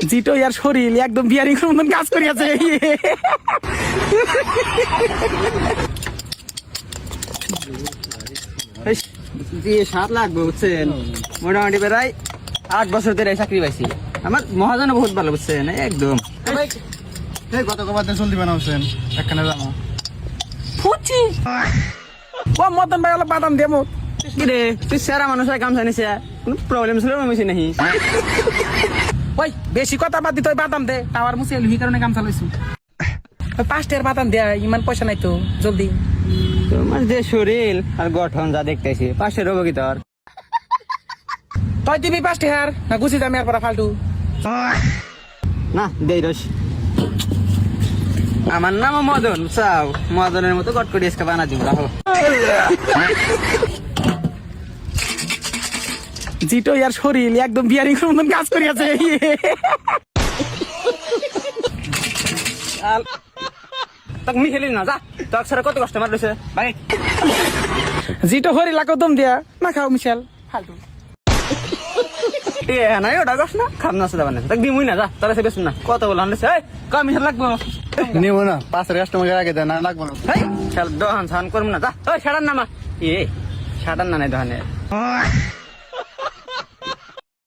জিটো ইয়ার শরীর একদম বিয়ারিং এর মতন কাজ করিয়াছে। দিয়ে 7 লাখ বুঝছেন, মোটামুটি প্রায় 8 বছর ধরে চাকরি পাইছি। আমার মহাজন বহুত ভালো বুঝছেন একদম। কত কবার চল দিবেন হচ্ছেন একখানে জানো ফুচি ও মদন ভাই অলপ বাদাম দেবো। কি রে তুই সেরা মানুষ কাম জানিস, কোনো প্রবলেম ছিল বেশি নাহি। ওই বেশি কথা বাদ দিতে বাদাম দে, টাওয়ার মুছে এলি কারণে কাম চালাইছো। 5 টাকার বাদাম দেয়া, ইমান পয়সা নাই তো, জলদি। তোমার যে শরীর আর গঠন যা দেখতেছি, পাশে রোগ কি তোর? তুই দিবি 5 টাকার না গুছি যামি আর পরা ফালতু? না দেই রস। আমার নাম মদন, চাও মদনের মতো কট করে এসকে বানা দিব। রাখো জিটো ইয়ার শরীর একদম বিয়ারিং এর মতন কাজ করিয়াছে। তোকে মিশালি না, যা তোর সারা কত কাস্টমার রয়েছে ভাই। জিটো হরি লাখো দম দিয়া না খাও মিশাল ফালতু। এ নাই ওটা কস না, খাম না সেটা বানাইছে তাকে দিমুই না, যা তোর কাছে বেশুন না। কত বল আনছে এই কম মিশাল লাগবো। নিব না, 5 কাস্টমার আগে দেন না, লাগবো না। এই শাল দহন সান করব না, যা ওই সাড়ান নামা। এ সাড়ান না নাই দহনে।